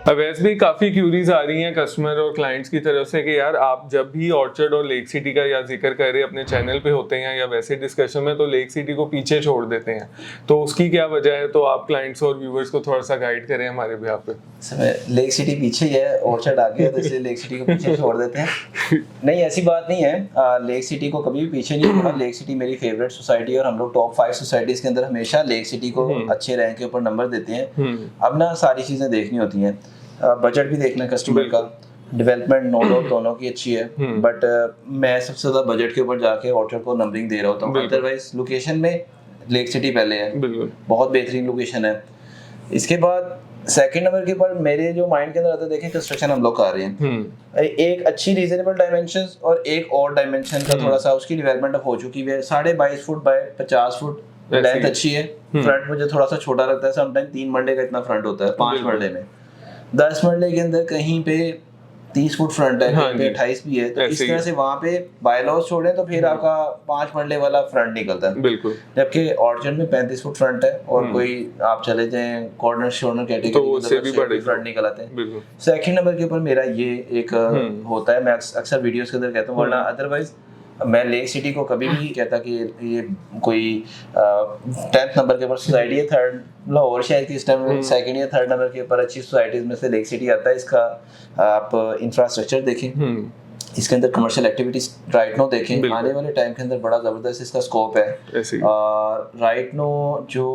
अवैस भी काफ़ी क्यूरीज आ रही हैं कस्टमर और क्लाइंट्स की तरफ से कि यार आप जब भी ऑर्चर्ड और लेक सिटी का या जिक्र कर रहे अपने चैनल पे होते हैं या वैसे डिस्कशन में तो लेक सिटी को पीछे छोड़ देते हैं, तो उसकी क्या वजह है? तो आप क्लाइंट्स और व्यूवर्स को थोड़ा सा गाइड करें हमारे बिहाफ पे। लेक सिटी पीछे ही है, ऑर्चर्ड आगे है, तो इसलिए लेक सिटी को पीछे छोड़ देते हैं। नहीं, ऐसी बात नहीं है। लेक सिटी को कभी भी पीछे नहीं छोड़ा। लेक सिटी मेरी फेवरेट सोसाइटी है और हम लोग टॉप 5 सोसाइटीज़ के अंदर हमेशा लेक सिटी को अच्छे रैंक के ऊपर नंबर देते हैं। अब ना सारी चीज़ें देखनी होती हैं, बजट भी देखना है कस्टमर का, डेवलपमेंट नो डाउट दोनों की अच्छी है, बट मैं सबसे ज़्यादा बजट के ऊपर जाके ऑर्चर्ड को नंबरिंग दे रहा होता हूँ। अदरवाइज लोकेशन में लेक सिटी पहले है, बहुत बेहतरीन लोकेशन है। इसके बाद सेकंड नंबर के ऊपर मेरे जो माइंड के अंदर आता है, देखें कंस्ट्रक्शन हम लोग कर रहे हैं, एक अच्छी रीजनेबल डायमेंशंस और एक और डायमेंशन का थोड़ा सा उसकी डेवलपमेंट हो चुकी है। 22.5 फुट बाय 50 फुट लेंथ अच्छी है। फ्रंट मुझे थोड़ा सा छोटा लगता है, समटाइम 3 मरले का इतना फ्रंट होता है, 5 मरले में 10 मरले के अंदर कहीं पे 30 फुट फ्रंट है, कहीं पे 28 भी है, तो इस तरह से वहाँ पे बायलॉज छोड़े तो फिर आपका 5 मरले वाला फ्रंट निकलता है। बिल्कुल। जबकि ऑर्चर्ड में 35 फुट फ्रंट है और कोई आप चले जाएं कॉर्नर शोर्नर कैटेगरी तो भी बड़े फ्रंट निकल आते हैं। सेकंड नंबर के ऊपर मेरा ये एक होता है, मैं अक्सर वीडियोस के अंदर कहता हूँ, वरना अदरवाइज मैं लेक सिटी को कभी भी कहता कि ये कोई 10th नंबर के ऊपर सोसाइटी है, थर्ड लाहौर शहर की इस टाइम सेकंड या थर्ड नंबर के ऊपर अच्छी सोसाइटीज में से लेक सिटी आता है। इसका आप इंफ्रास्ट्रक्चर देखें, इसके अंदर कमर्शियल एक्टिविटीज राइट नो देखें, आने वाले टाइम के अंदर बड़ा ज़बरदस्त इसका स्कोप है। और राइट नो जो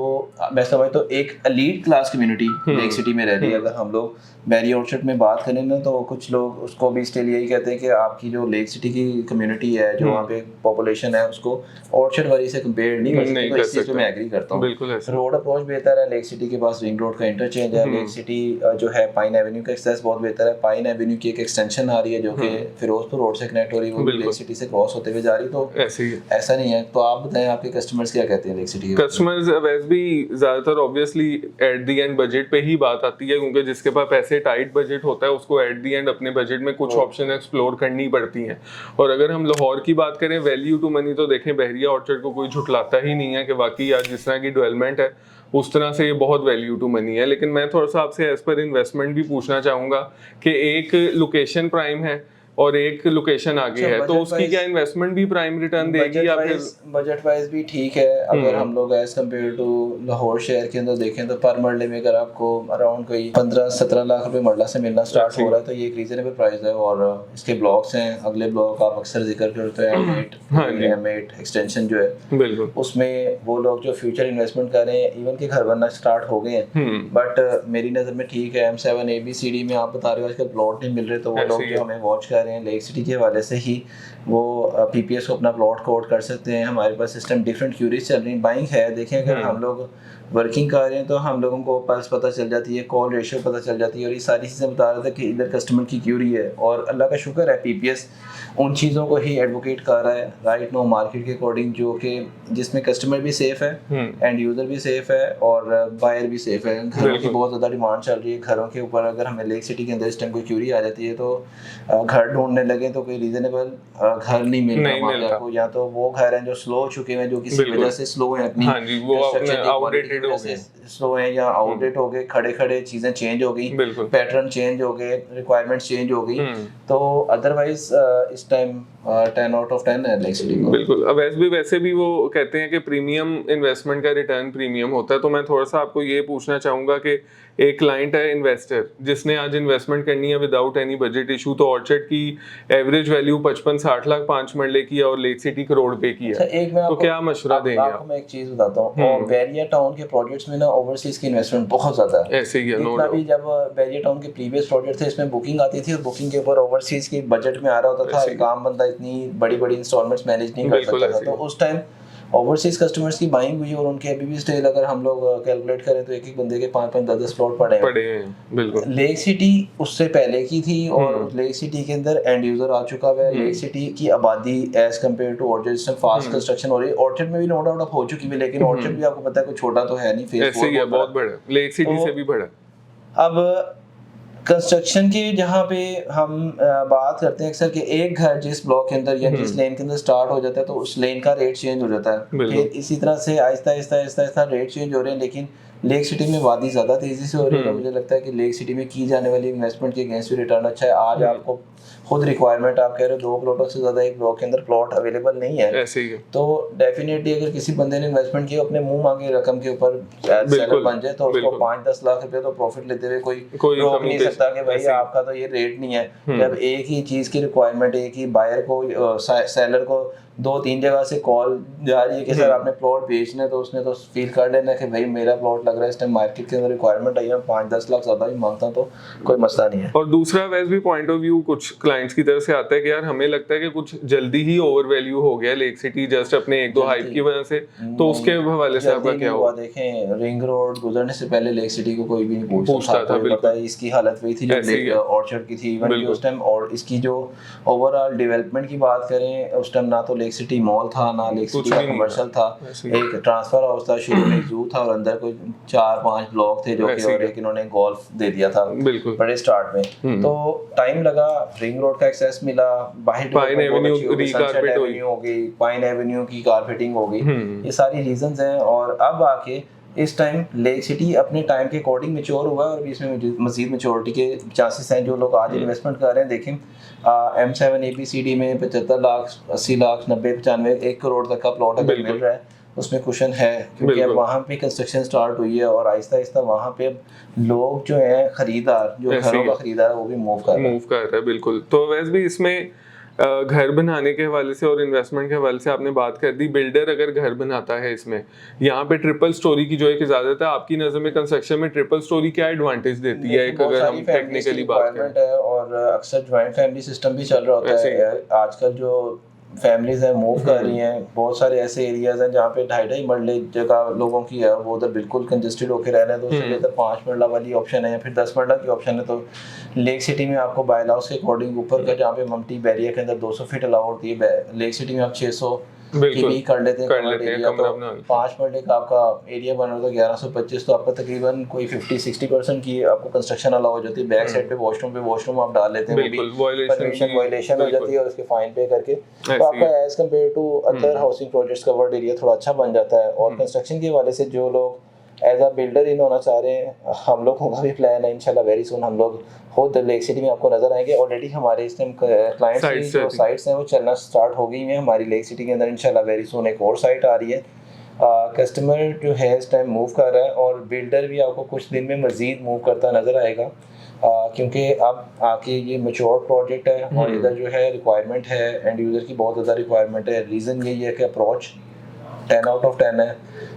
मैं समझता हूँ एक elite class community lake city में रह रही है। अगर हम लोग मैरी ऑर्चर्ड में बात करें ना, तो कुछ लोग उसको भी स्टिल यही कहते हैं कि आपकी जो लेक सिटी की कम्युनिटी है, जो वहाँ पे पॉपुलेशन है, उसको ऑर्चर्ड वाली से कंपेयर नहीं कर सकते। तो इस चीज़ पे मैं एग्री करता हूँ। रोड अप्रोच बेहतर है, लेक सिटी के पास रिंग रोड का इंटरचेंज है। लेक सिटी जो है पाइन एवेन्यू का एक्सेस बहुत बेहतर है। पाइन एवेन्यू की एक एक्सटेंशन आ रही है जो कि फिरोजपुर रोड से कनेक्ट हो रही है, वो लेक सिटी से क्रॉस होते हुए जा रही है। तो ऐसा नहीं है। तो आप बताएं आपके कस्टमर्स क्या कहते हैं लेक सिटी के? कस्टमर्स वैसे भी ज्यादातर obviously at the end budget पे ही बात आती है, क्योंकि जिसके पास पैसे टाइट बजट होता है उसको एट द एंड अपने बजट में कुछ ऑप्शन एक्सप्लोर करनी पड़ती हैं। और अगर हम लाहौर की बात करें वैल्यू टू मनी, तो देखें बहरिया ऑर्चर्ड को कोई झुटलाता ही नहीं है कि वाकई आज जिस तरह की डेवलपमेंट है उस तरह से ये बहुत वैल्यू टू मनी है। लेकिन मैं थोड़ा सा आपसे एज पर इन्वेस्टमेंट भी पूछना चाहूँगा कि एक लोकेशन प्राइम है और एक लोकेशन आगे है, तो उसकी क्या इन्वेस्टमेंट भी प्राइम रिटर्न देगी या फिर बजट वाइज भी ठीक है? अगर हम लोग एज कम्पेयर टू लाहौर शहर के अंदर देखें तो पर मरले में अगर आपको अराउंड कोई 15-17 लाख रुपए मरला से मिलना स्टार्ट हो रहा है, तो ये एक रीजनेबल प्राइस है। और इसके ब्लॉक्स हैं, अगले ब्लॉक आप अक्सर जिक्र करते हैं M8 एक्सटेंशन जो है, बिल्कुल उसमें वो लोग जो फ्यूचर इन्वेस्टमेंट कर रहे हैं, इवन के घर बनना स्टार्ट हो गए हैं। बट मेरी नज़र में ठीक है। M7 ABCD में आप बता रहे हो आजकल प्लॉट नहीं मिल रहे, तो वो लोग जो हमें वॉच कर रहे हैं लेक सिटी के हवाले से ही वो PPS को अपना प्लॉट कोड कर सकते हैं। हमारे पास सिस्टम डिफरेंट क्यूरीज चल रही बाइंग है। देखें अगर हम लोग वर्किंग कर रहे हैं तो हम लोगों को पल्स पता चल जाती है, कॉल रेशियो पता चल जाती है, और ये सारी चीज़ें बता रहा था कि इधर कस्टमर की क्यूरी है। और अल्लाह का शुक्र है PPS उन चीज़ों को ही एडवोकेट कर रहा है राइट नो मार्केट के अकॉर्डिंग, जो कि जिसमें कस्टमर भी सेफ है, एंड यूज़र भी सेफ है और बायर भी सेफ है। घरों की बहुत ज़्यादा डिमांड चल रही है। घरों के ऊपर अगर हमें लेक सिटी के अंदर इस टाइम कोई क्यूरी आ जाती है तो घर ढूंढने लगे तो कोई रीजनेबल घर नहीं मिल रहा आपको, या तो वो घर हैं जो स्लो हो चुके हैं, जो किसी वजह से स्लो हैं, अपनी स्लो है या आउटडेट हो गए, खड़े खड़े चीजें चेंज हो गई, पैटर्न चेंज हो गए, रिक्वायरमेंट्स चेंज हो गई। तो अदरवाइज इस टाइम 10 आउट ऑफ 10 है लेक सिटी को। बिल्कुल। अब वैसे भी वो कहते हैं कि प्रीमियम इन्वेस्टमेंट का रिटर्न प्रीमियम होता है। तो मैं थोड़ा सा आपको ये पूछना चाहूँगा कि एक क्लाइंट है इन्वेस्टर जिसने आज इन्वेस्टमेंट करनी है विदाउट एनी बजट इशू, तो ऑर्चर्ड की एवरेज वैल्यू 55-60 लाख 5 मरले की है और लेक सिटी करोड़ पे की है। तो क्या मशवरा देंगे आप? मैं एक चीज बताता हूँ, और बैरिया टाउन के प्रोजेक्ट्स में ना ओवरसीज की इन्वेस्टमेंट बहुत ज्यादा है। ऐसे ही है, जितना भी जब बैरिया टाउन के प्रीवियस प्रोजेक्ट थे इसमें बुकिंग आती थी और बुकिंग के ऊपर ओवरसीज की बजट में आ रहा होता था। एक आम बंदा इतनी बड़ी बड़ी इंस्टॉलमेंट्स मैनेज नहीं कर सकता था, तो उस टाइम ओवरसीज कस्टमर्स की बाइंग हुई और उनके अभी भी स्टिल अगर हम लोग कैलकुलेट करें तो एक एक बंदे के 5-10 प्लॉट पड़े हैं। बिल्कुल। लेक सिटी उससे पहले की थी और लेक सिटी के अंदर एंड यूजर आ चुका है। लेक सिटी की आबादी एज कम्पेयर टू ऑर्चर्ड जिसमें फास्ट कंस्ट्रक्शन हो रही है, ऑर्चर्ड में भी नो डाउट हो चुकी है, लेकिन ऑर्चर्ड भी आपको पता है कोई छोटा तो है नहीं, फेज 4 बहुत बड़ा, लेक सिटी से भी बड़ा। अब कंस्ट्रक्शन की जहाँ पे हम बात करते हैं अक्सर कि एक घर जिस ब्लॉक के अंदर या जिस लेन के अंदर स्टार्ट हो जाता है तो उस लेन का रेट चेंज हो जाता है। फिर इसी तरह से आहिस्ता आहिस्ता रेट चेंज हो रहे हैं, लेकिन लेक सिटी में वादी ज़्यादा तेज़ी से हो रही है। मुझे लगता है कि लेक सिटी में की जाने वाली इन्वेस्टमेंट के अगेंस्ट भी रिटर्न अच्छा है। आज आपको खुद रिक्वायरमेंट आप कह रहे हो 2 प्लॉटों से ज़्यादा एक ब्लॉक के अंदर प्लॉट अवेलेबल नहीं है, ऐसे ही है। तो डेफिनेटली अगर किसी बंदे ने इन्वेस्टमेंट किया अपने मुंह मांगे रकम के ऊपर सेलर बन जाए तो उसको 5-10 लाख रुपए तो प्रॉफिट लेते हुए कोई रोक नहीं सकता कि भाई आपका तो ये रेट नहीं है। जब एक ही चीज़ की रिक्वायरमेंट, एक ही बायर को सेलर को 2-3 जगह से कॉल जा रही है कि सर आपने प्लॉट बेचना है, तो उसने तो फील कर लेना कि भाई मेरा प्लॉट लग रहा है इस टाइम मार्केट के अंदर रिक्वायरमेंट आई है, 5-10 लाख ज़्यादा भी मांगता हूं तो कोई मसला नहीं है। और दूसरा वैसे भी पॉइंट ऑफ व्यू कुछ क्लाइंट्स की तरफ से आता है कि यार हमें लगता है कि कुछ जल्दी ही ओवर वैल्यू हो गया लेक सिटी जस्ट अपने 1-2 हाइप की वजह से, तो उसके हवाले से आपका क्या हुआ? देखें रिंग रोड गुजरने से पहले लेक सिटी को कोई भी नहीं पूछता था, बिल्कुल इसकी हालत वही थी जो ऑर्चर्ड की थी इवन उस टाइम। और इसकी जो ओवरऑल डेवलपमेंट की बात करें उस टाइम ना तो लेक सिटी मॉल था ना लेक सिटी का कमर्शियल था, एक ट्रांसफर हाउस था, शुरू में जू था और अंदर कोई 4-5 ब्लॉक थे जो कि और एक इन्होंने गोल्फ दे दिया था बड़े स्टार्ट में। तो टाइम लगा, रिंग रोड का एक्सेस मिला, पाइन एवेन्यू रीकारपेट हो गई, पाइन एवेन्यू की कारपेटिंग हो गई, ये सारी रीजंस हैं। और अब आके इस टाइम लेक सिटी अपने टाइम के अकॉर्डिंग मैच्योर हुआ और इसमें मजीद मैच्योरिटी के चांसेस हैं। जो लोग आज इन्वेस्टमेंट कर रहे हैं देखें M7 ABCD में 75 लाख 80 लाख 90 95 1 करोड़ तक का प्लॉट अगर मिल रहा है उसमें कुशन है, क्योंकि अब वहाँ पे कंस्ट्रक्शन स्टार्ट हुई है और आहिस्ता आहिस्ता वहाँ पे अब लोग जो हैं खरीदार जो घरों का खरीदार है वो भी मूव कर रहा है। बिल्कुल। तो वैसे भी इसमें घर बनाने के हवाले से और इन्वेस्टमेंट के हवाले से आपने बात कर दी। बिल्डर अगर घर बनाता है इसमें यहाँ पे ट्रिपल स्टोरी की जो एक इजाजत है, आपकी नज़र में कंस्ट्रक्शन में ट्रिपल स्टोरी क्या एडवांटेज देती है? एक अगर हम टेक्निकली बात करें और अक्सर ज्वाइंट फैमिली सिस्टम भी चल रहा होता है। आजकल जो फैमिलीज हैं मूव कर रही हैं, बहुत सारे ऐसे एरियाज हैं जहाँ पे 2.5 मरले जगह लोगों की है, वो उधर बिल्कुल कंजेस्टेड होकर रह रहे हैं, तो उससे बेहतर 5 मरला वाली ऑप्शन है या फिर 10 मरला की ऑप्शन है। तो लेक सिटी में आपको बाय हाउस के अकॉर्डिंग ऊपर का जहाँ पे ममटी बैरिया के अंदर 200 फीट अलाउ होती है, लेक सिटी में आप 600 की भी कर लेते हैं तो 5 मरले का आपका एरिया बन रहा था 1125, तो आपका तकरीबन कोई 50-60% की आपको कंस्ट्रक्शन अलाउ हो जाती है। बैक साइड पे वॉशरूम आप डाल लेते हैं, परमिशन वायलेशन हो जाती है और उसके फाइन पे करके तो आपका as compare to other housing projects covered area थोड़ा अच्छा बन जाता है। और कंस्ट्रक्शन के हवाले से जो लोग एज अ बिल्डर इन होना चाह रहे हैं, हम लोगों का भी प्लान है इंशाल्लाह वेरी सून हम लोग खुद लेक सिटी में आपको नजर आएंगे। ऑलरेडी हमारे इस टाइम क्लाइंट्स की जो साइट्स हैं वो चलना स्टार्ट हो गई हैं हमारी लेक सिटी के अंदर। इंशाल्लाह वेरी सून एक और साइट आ रही है। कस्टमर जो है इस टाइम मूव कर रहा है और बिल्डर भी आपको कुछ दिन में मजीद मूव करता नजर आएगा, क्योंकि अब आके ये मैच्योर प्रोजेक्ट है और इधर जो है रिक्वायरमेंट है एंड यूज़र की बहुत ज़्यादा रिक्वायरमेंट है। रीज़न यही है कि अप्रोच 10 आउट ऑफ 10 है,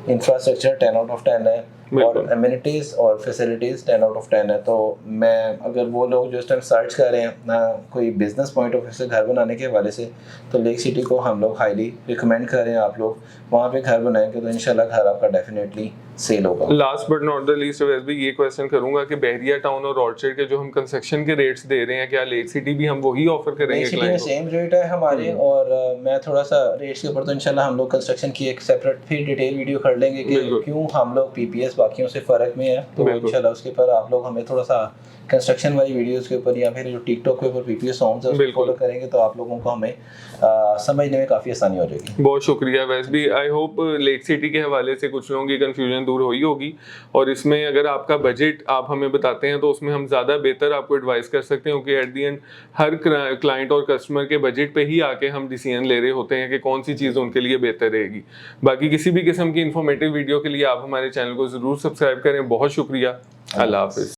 इंफ्रास्ट्रक्चर 10 आउट ऑफ 10 है और एमिनिटीज़ और फैसिलिटीज़ 10 आउट ऑफ 10 है। तो मैं अगर वो लोग जो इस टाइम सर्च कर रहे हैं ना कोई बिजनेस पॉइंट ऑफ व्यू से घर बनाने के हवाले से, तो लेक सिटी को हम लोग हाईली रिकमेंड कर रहे हैं। आप लोग वहाँ पे घर बनाएंगे तो इंशाल्लाह घर आपका डेफिनेटली सेल होगा। Last but not the least वैसे भी ये क्वेश्चन करूंगा कि बहरिया टाउन और ऑर्चर्ड के जो हम कंस्ट्रक्शन के रेट्स दे रहे हैं, क्या लेक सिटी भी हम वही ऑफर करेंगे? लेक सिटी में सेम रेट है हमारे और मैं थोड़ा सा रेट्स के ऊपर तो इंशाल्लाह हम लोग कंस्ट्रक्शन की एक सेपरेट फिर डिटेल वीडियो कर लेंगे कि क्यों हम लोग पीपीएस बाकियों से फ़र्क में है। तो इंशाल्लाह उसके ऊपर आप लोग हमें थोड़ा सा कंस्ट्रक्शन वाली वीडियोस के ऊपर या फिर जो टिकटॉक के ऊपर पीपीएस सॉन्ग्स है उसको फॉलो करेंगे तो आप लोगों को हमें समझने में काफ़ी आसानी हो जाएगी। बहुत शुक्रिया। वैसे भी आई होप लेक सिटी के हवाले से कुछ लोगों की कन्फ्यूजन दूर हुई होगी और इसमें अगर आपका बजट आप हमें बताते हैं तो उसमें हम ज़्यादा बेहतर आपको एडवाइस कर सकते हैं, क्योंकि at the and her client और कस्टमर के बजट पे ही आके हम डिसीजन ले रहे होते हैं कि कौन सी चीज़ उनके लिए बेहतर रहेगी। बाकी किसी भी किस्म की इन्फॉर्मेटिव वीडियो के लिए आप हमारे चैनल को ज़रूर सब्सक्राइब करें। बहुत शुक्रिया। अल्लाह हाफिज़।